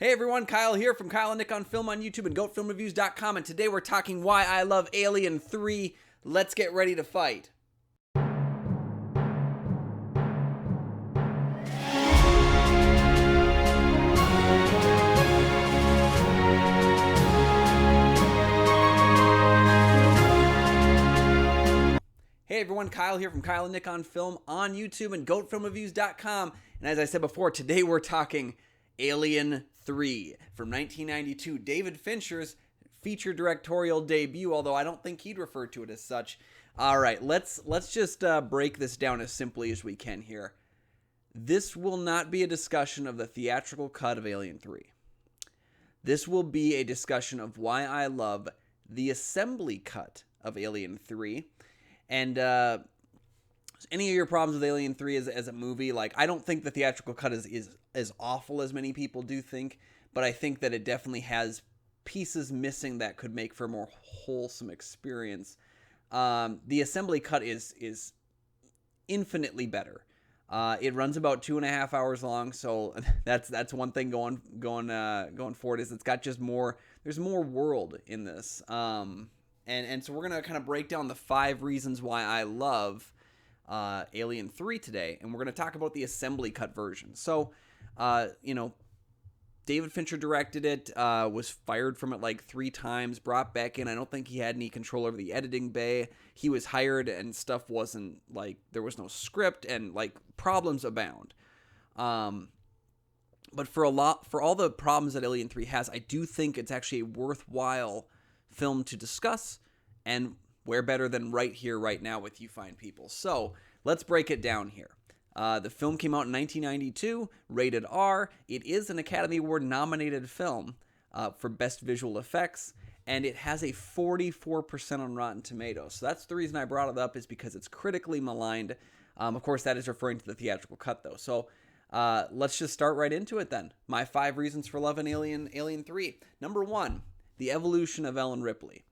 Hey everyone, Kyle here from Kyle and Nick on Film on YouTube and GoatFilmReviews.com, and today we're talking why I love Alien 3. Let's get ready to fight. Hey everyone, Kyle here from Kyle and Nick on Film on YouTube and GoatFilmReviews.com, and as I said before, today we're talking Alien 3 from 1992, David Fincher's feature directorial debut, although I don't think he'd refer to it as such. All right, let's just break this down as simply as we can here. This will not be a discussion of the theatrical cut of Alien 3. This will be a discussion of why I love the assembly cut of Alien 3. And any of your problems with Alien 3 as a movie, like, I don't think the theatrical cut is as awful as many people do think, but I think that it definitely has pieces missing that could make for a more wholesome experience. The assembly cut is infinitely better. It runs about 2.5 hours long, so that's one thing going forward, is it's got just more. There's more world in this, and so we're gonna kind of break down the 5 reasons why I love Alien 3 today, and we're gonna talk about the assembly cut version. So, David Fincher directed it, was fired from it like 3 times, brought back in. I don't think he had any control over the editing bay. He was hired and stuff wasn't, like, there was no script and, like, problems abound. But for all the problems that Alien 3 has, I do think it's actually a worthwhile film to discuss, and where better than right here, right now with you fine people. So let's break it down here. The film came out in 1992, rated R. It is an Academy Award nominated film for Best Visual Effects, and it has a 44% on Rotten Tomatoes. So that's the reason I brought it up, is because it's critically maligned. Of course, that is referring to the theatrical cut, though. So let's just start right into it then. My 5 reasons for loving Alien 3. Number 1, the evolution of Ellen Ripley.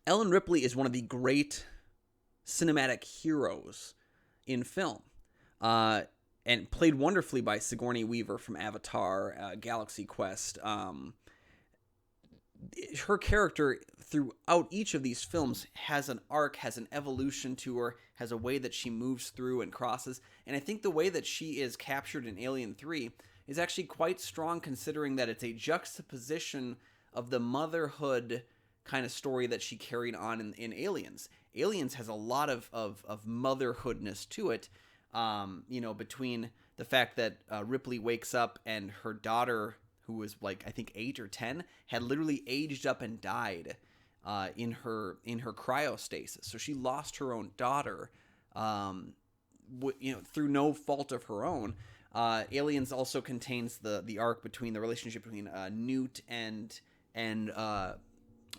Ellen Ripley is one of the great cinematic heroes in film, and played wonderfully by Sigourney Weaver from Avatar, Galaxy Quest. Her character throughout each of these films has an arc, has an evolution to her, has a way that she moves through and crosses, and I think the way that she is captured in Alien 3 is actually quite strong, considering that it's a juxtaposition of the motherhood kind of story that she carried on in Aliens. Aliens has a lot of motherhoodness to it, between the fact that Ripley wakes up and her daughter, who was like, I think 8 or 10, had literally aged up and died in her cryostasis. So she lost her own daughter, through no fault of her own. Aliens also contains the arc between the relationship between Newt and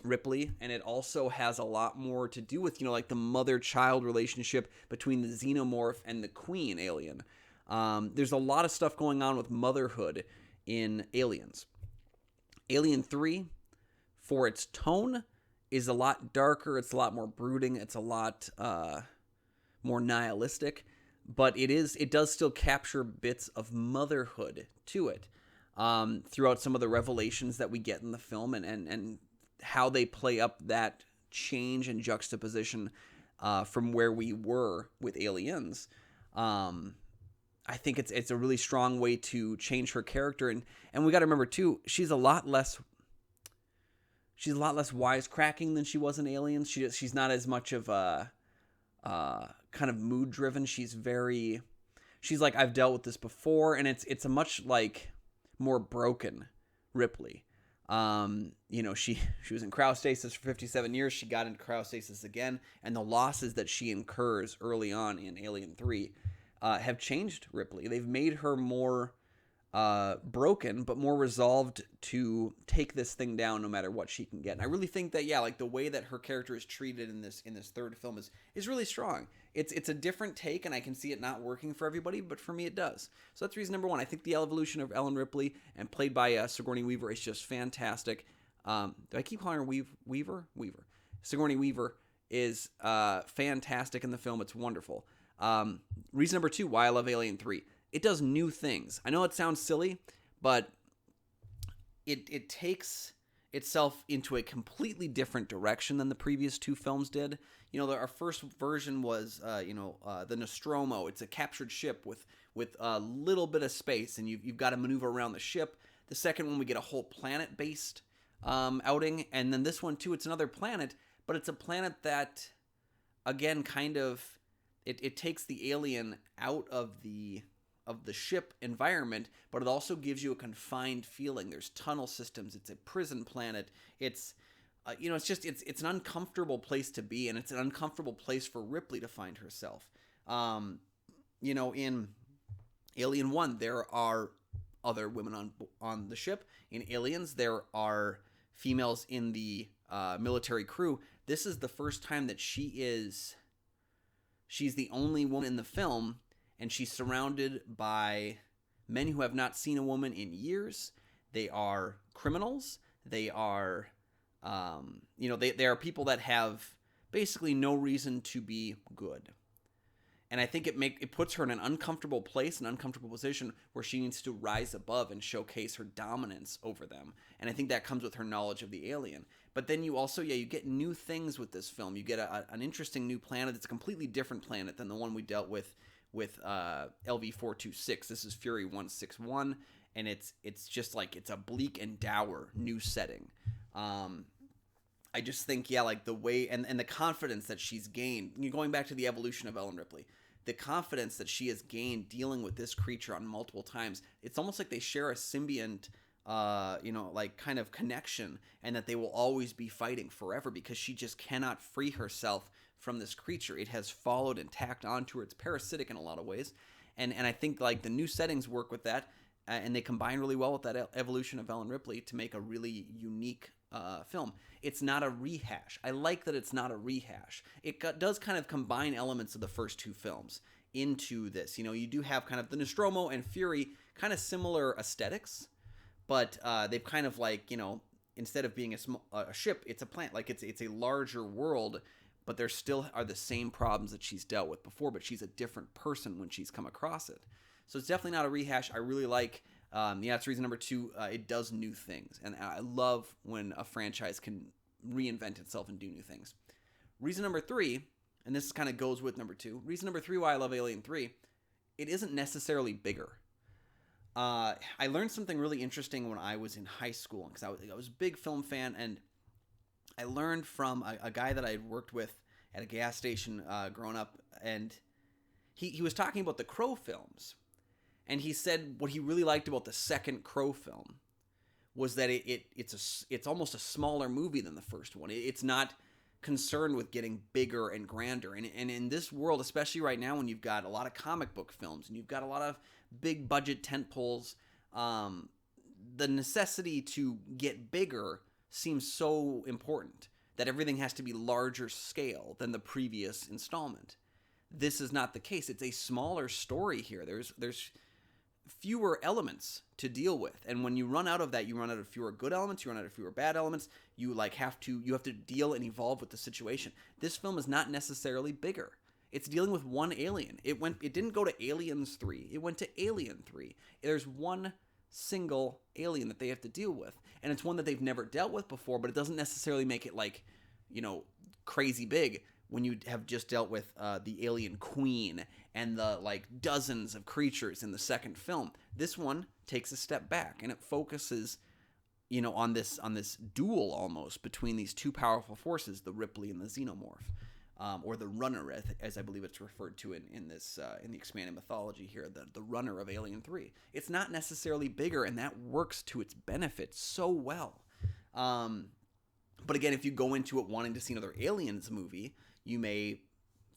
Ripley, and it also has a lot more to do with, like, the mother-child relationship between the xenomorph and the queen alien. There's a lot of stuff going on with motherhood in Aliens. Alien 3, for its tone, is a lot darker, it's a lot more brooding, it's a lot more nihilistic, but it does still capture bits of motherhood to it throughout some of the revelations that we get in the film, and how they play up that change and juxtaposition from where we were with Aliens. I think it's a really strong way to change her character, and we got to remember too, she's a lot less wisecracking than she was in Aliens. She's not as much of a kind of mood driven. She's like, I've dealt with this before, and it's a much like more broken Ripley. She was in cryostasis for 57 years. She got into cryostasis again, and the losses that she incurs early on in Alien 3 have changed Ripley. They've made her more broken, but more resolved to take this thing down no matter what she can get. And I really think that, like, the way that her character is treated in this third film is really strong. It's a different take, and I can see it not working for everybody, but for me it does. So that's reason number 1. I think the evolution of Ellen Ripley, and played by Sigourney Weaver, is just fantastic. Do I keep calling her Weaver? Sigourney Weaver is fantastic in the film. It's wonderful. Reason number 2 why I love Alien 3. It does new things. I know it sounds silly, but it takes itself into a completely different direction than the previous two films did. Our first version was the Nostromo. It's a captured ship with a little bit of space, and you've got to maneuver around the ship. The second one, we get a whole planet based outing, and then this one too, it's another planet, but it's a planet that, again, kind of it takes the alien out of the ship environment, but it also gives you a confined feeling. There's tunnel systems. It's a prison planet. It's it's an uncomfortable place to be, and it's an uncomfortable place for Ripley to find herself. In Alien 1, there are other women on the ship. In Aliens, there are females in the military crew. This is the first time that she's the only woman in the film, and she's surrounded by men who have not seen a woman in years. They are criminals. They are, they are people that have basically no reason to be good. And I think it puts her in an uncomfortable place, an uncomfortable position where she needs to rise above and showcase her dominance over them. And I think that comes with her knowledge of the alien. But then you also, you get new things with this film. You get an interesting new planet. It's a completely different planet than the one we dealt with LV-426. This is Fury 161, and it's just like, it's a bleak and dour new setting. I just think, like the way and the confidence that she's gained, going back to the evolution of Ellen Ripley, the confidence that she has gained dealing with this creature on multiple times, it's almost like they share a symbiont, kind of connection, and that they will always be fighting forever because she just cannot free herself from this creature. It has followed and tacked onto her. It's parasitic in a lot of ways. And I think like the new settings work with that, and they combine really well with that evolution of Ellen Ripley to make a really unique film. It's not a rehash. I like that it's not a rehash. It does kind of combine elements of the first two films into this. You do have kind of the Nostromo and Fury kind of similar aesthetics, but they've kind of like, instead of being a ship, it's a planet. Like it's a larger world, but there still are the same problems that she's dealt with before, but she's a different person when she's come across it. So it's definitely not a rehash. I really like, that's reason number 2. It does new things. And I love when a franchise can reinvent itself and do new things. Reason number 3, and this kind of goes with number 2. Reason number 3 why I love Alien 3, it isn't necessarily bigger. I learned something really interesting when I was in high school, because I was a big film fan, and I learned from a guy that I had worked with at a gas station growing up, and he was talking about the Crow films. And he said what he really liked about the second Crow film was that it's almost a smaller movie than the first one. It's not concerned with getting bigger and grander. And in this world, especially right now when you've got a lot of comic book films and you've got a lot of big budget tentpoles, the necessity to get bigger seems so important that everything has to be larger scale than the previous installment. This is not the case. It's a smaller story here. There's fewer elements to deal with, and when you run out of that, you run out of fewer good elements, you run out of fewer bad elements. You have to deal and evolve with the situation. This film is not necessarily bigger. It's dealing with one alien. It didn't go to Aliens 3. It went to Alien 3. There's one single alien that they have to deal with, and it's one that they've never dealt with before, but it doesn't necessarily make it like, crazy big when you have just dealt with the alien queen and the like dozens of creatures in the second film. This one takes a step back, and it focuses, on this duel almost between these two powerful forces, the Ripley and the Xenomorph, or the Runner, as I believe it's referred to in the expanded mythology here, the Runner of Alien 3. It's not necessarily bigger, and that works to its benefit so well. But again, if you go into it wanting to see another Aliens movie, you may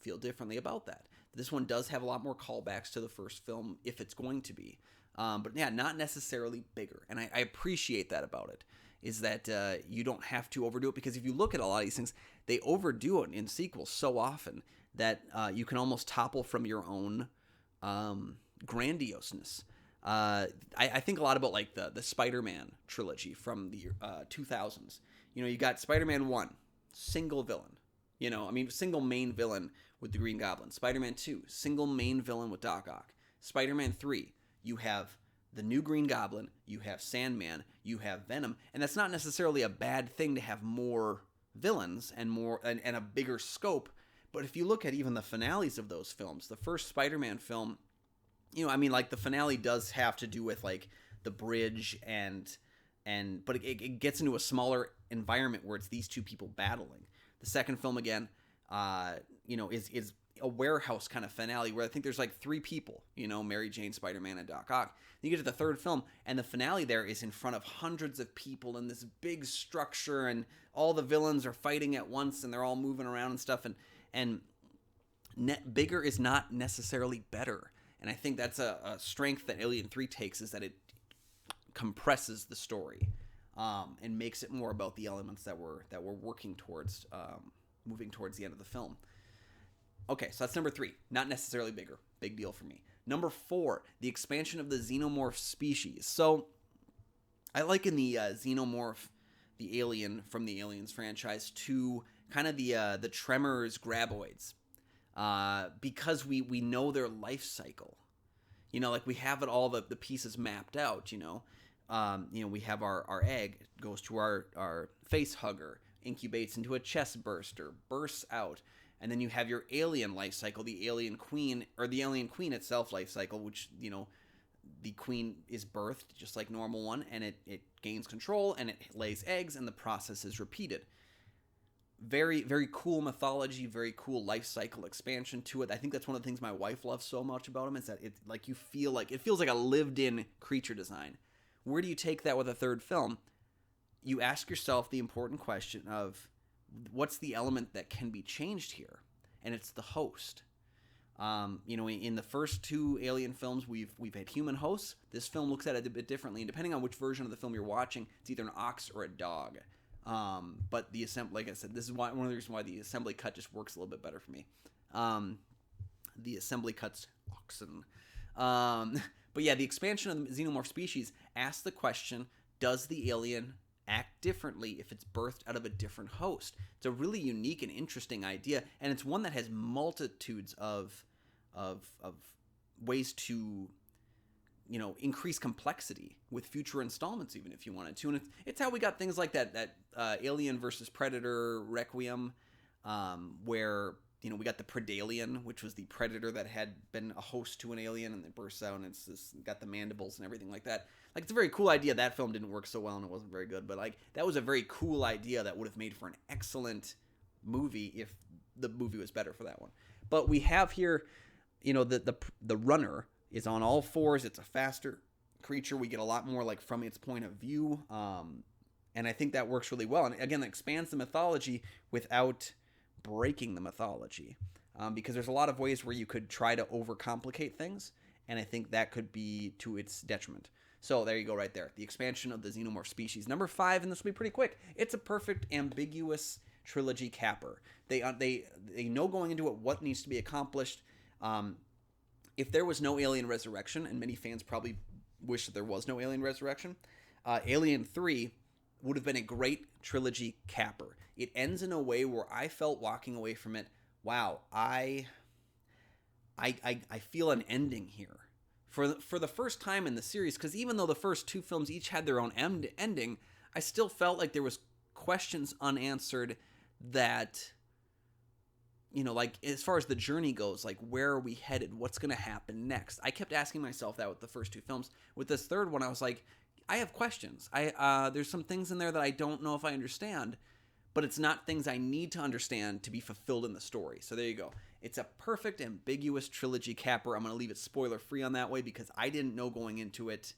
feel differently about that. This one does have a lot more callbacks to the first film, if it's going to be. But yeah, not necessarily bigger. And I appreciate that about it, is that you don't have to overdo it, because if you look at a lot of these things, they overdo it in sequels so often that you can almost topple from your own grandioseness. I think a lot about like the Spider-Man trilogy from the 2000s. You got Spider-Man 1, single villain. Single main villain with the Green Goblin. Spider-Man 2, single main villain with Doc Ock. Spider-Man 3, you have the new Green Goblin, you have Sandman, you have Venom, and that's not necessarily a bad thing to have more villains and more and a bigger scope. But if you look at even the finales of those films, the first Spider-Man film, like the finale does have to do with like the bridge but it gets into a smaller environment where it's these two people battling. The second film again, is a warehouse kind of finale where I think there's like three people, Mary Jane, Spider-Man, and Doc Ock. Then you get to the third film, and the finale there is in front of hundreds of people in this big structure, and all the villains are fighting at once, and they're all moving around and stuff, and bigger is not necessarily better. And I think that's a strength that Alien 3 takes, is that it compresses the story and makes it more about the elements that we're working towards, moving towards the end of the film. Okay, so that's number 3. Not necessarily bigger. Big deal for me. Number 4, the expansion of the xenomorph species. So I liken the xenomorph, the alien from the Aliens franchise, to kind of the Tremors graboids, because we know their life cycle. Like we have it all the pieces mapped out. We have our egg, goes to our face hugger, incubates into a chest burster, bursts out. And then you have your alien life cycle, the alien queen, or the alien queen itself life cycle, which, the queen is birthed just like normal one, and it gains control, and it lays eggs, and the process is repeated. Very, very cool mythology, very cool life cycle expansion to it. I think that's one of the things my wife loves so much about them, is that it feels like a lived-in creature design. Where do you take that with a third film? You ask yourself the important question of, what's the element that can be changed here? And it's the host. In the first 2 Alien films, we've had human hosts. This film looks at it a bit differently, and depending on which version of the film you're watching, it's either an ox or a dog. But the assembly, like I said, this is one of the reasons why the assembly cut just works a little bit better for me. The assembly cuts oxen. But yeah, the expansion of the xenomorph species asks the question: does the alien act differently if it's birthed out of a different host? It's a really unique and interesting idea, and it's one that has multitudes of ways to increase complexity with future installments, even if you wanted to. And it's how we got things like that Alien versus Predator Requiem, where we got the Predalien, which was the predator that had been a host to an alien, and it bursts out, and it's got the mandibles and everything like that. Like, it's a very cool idea. That film didn't work so well, and it wasn't very good, but like, that was a very cool idea that would have made for an excellent movie if the movie was better for that one. But we have here, the runner is on all fours. It's a faster creature. We get a lot more like from its point of view, and I think that works really well. And again, it expands the mythology without breaking the mythology, because there's a lot of ways where you could try to overcomplicate things, and I think that could be to its detriment. So there you go right there. The expansion of the xenomorph species. Number 5, and this will be pretty quick. It's a perfect ambiguous trilogy capper. They know going into it what needs to be accomplished. If there was no Alien Resurrection, and many fans probably wish that there was no Alien Resurrection, Alien 3 would have been a great trilogy capper. It ends in a way where I felt walking away from it, wow, I feel an ending here. For the first time in the series, because even though the first 2 films each had their own ending, I still felt like there was questions unanswered that, like as far as the journey goes, like where are we headed? What's going to happen next? I kept asking myself that with the first 2 films. With this third one, I was like, I have questions. There's some things in there that I don't know if I understand, but it's not things I need to understand to be fulfilled in the story. So there you go. It's a perfect ambiguous trilogy capper. I'm going to leave it spoiler free on that way, because I didn't know going into it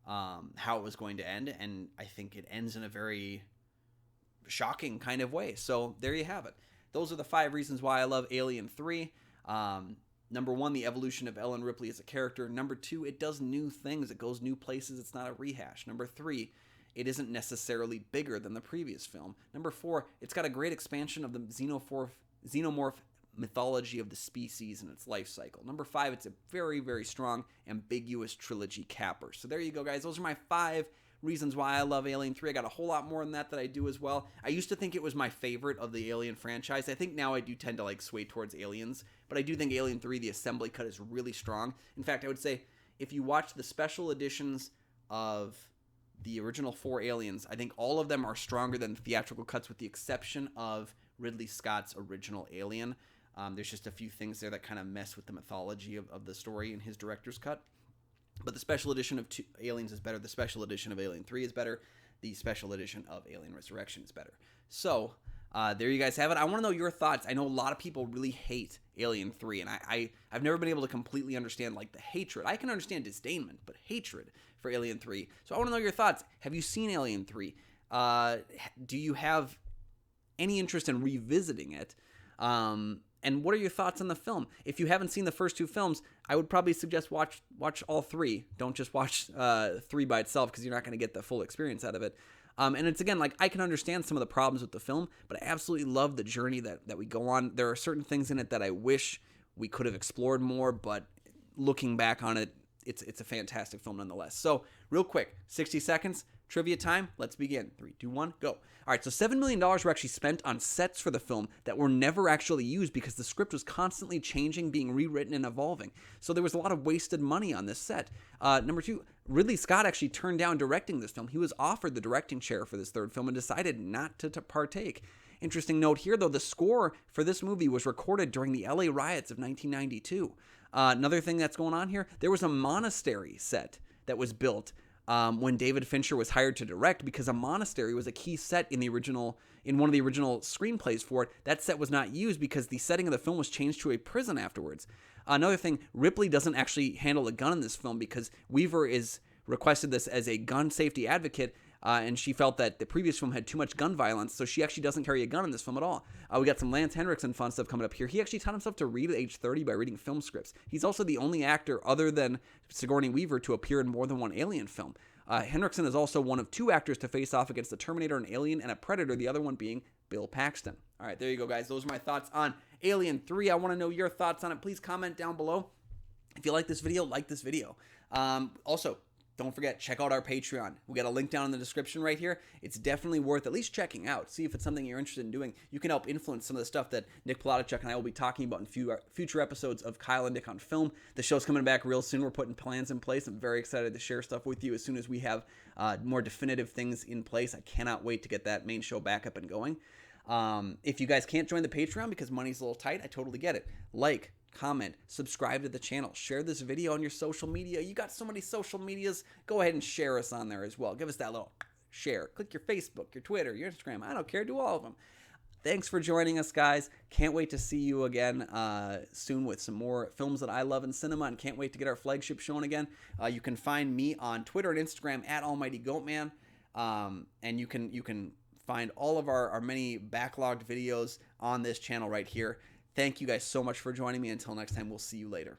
how it was going to end, and I think it ends in a very shocking kind of way. So there you have it. Those are the 5 reasons why I love Alien 3. Number 1, the evolution of Ellen Ripley as a character. Number 2, it does new things. It goes new places. It's not a rehash. Number 3, it isn't necessarily bigger than the previous film. Number 4, it's got a great expansion of the xenomorph mythology of the species and its life cycle. Number 5, it's a very, very strong, ambiguous trilogy capper. So there you go, guys. Those are my 5 reasons why I love Alien 3. I got a whole lot more than that I do as well. I used to think it was my favorite of the Alien franchise. I think now I do tend to sway towards Aliens, but I do think Alien 3, the assembly cut, is really strong. In fact, I would say if you watch the special editions of the original 4 Aliens, I think all of them are stronger than theatrical cuts with the exception of Ridley Scott's original Alien. There's just a few things there that kind of mess with the mythology of the story in his director's cut. But the special edition of Aliens is better. The special edition of Alien 3 is better. The special edition of Alien Resurrection is better. So, there you guys have it. I want to know your thoughts. I know a lot of people really hate Alien 3, and I've never been able to completely understand, like, the hatred. I can understand disdainment, but hatred for Alien 3. So I want to know your thoughts. Have you seen Alien 3? Do you have any interest in revisiting it? And what are your thoughts on the film? If you haven't seen the first 2 films, I would probably suggest watch all 3. Don't just watch 3 by itself, because you're not going to get the full experience out of it. And it's, again, like, I can understand some of the problems with the film, but I absolutely love the journey that we go on. There are certain things in it that I wish we could have explored more, but looking back on it, it's a fantastic film nonetheless. So, real quick, 60 seconds, trivia time. Let's begin. 3, 2, 1, go. All right, so $7 million were actually spent on sets for the film that were never actually used because the script was constantly changing, being rewritten, and evolving. So there was a lot of wasted money on this set. Number 2, Ridley Scott actually turned down directing this film. He was offered the directing chair for this third film and decided not to partake. Interesting note here, though, the score for this movie was recorded during the LA riots of 1992. Another thing that's going on here, there was a monastery set that was built when David Fincher was hired to direct, because a monastery was a key set in one of the original screenplays for it. That set was not used because the setting of the film was changed to a prison afterwards. Another thing, Ripley doesn't actually handle a gun in this film because Weaver is requested this as a gun safety advocate, and she felt that the previous film had too much gun violence, so she actually doesn't carry a gun in this film at all. We got some Lance Henriksen fun stuff coming up here. He actually taught himself to read at age 30 by reading film scripts. He's also the only actor other than Sigourney Weaver to appear in more than one Alien film. Henriksen is also one of 2 actors to face off against the Terminator, an Alien, and a Predator, the other one being Bill Paxton. All right, there you go, guys. Those are my thoughts on Alien 3. I want to know your thoughts on it. Please comment down below. If you like this video, like this video. Also, don't forget, check out our Patreon. We got a link down in the description right here. It's definitely worth at least checking out. See if it's something you're interested in doing. You can help influence some of the stuff that Nick Polatichuk and I will be talking about in future episodes of Kyle and Nick on Film. The show's coming back real soon. We're putting plans in place. I'm very excited to share stuff with you as soon as we have more definitive things in place. I cannot wait to get that main show back up and going. If you guys can't join the Patreon because money's a little tight, I totally get it. Like, comment, subscribe to the channel, share this video on your social media. You got so many social medias, go ahead and share us on there as well. Give us that little share. Click your Facebook, your Twitter, your Instagram. I don't care. Do all of them. Thanks for joining us, guys. Can't wait to see you again soon with some more films that I love in cinema, and can't wait to get our flagship shown again. You can find me on Twitter and Instagram at AlmightyGoatman, and you can find all of our many backlogged videos on this channel right here. Thank you guys so much for joining me. Until next time, we'll see you later.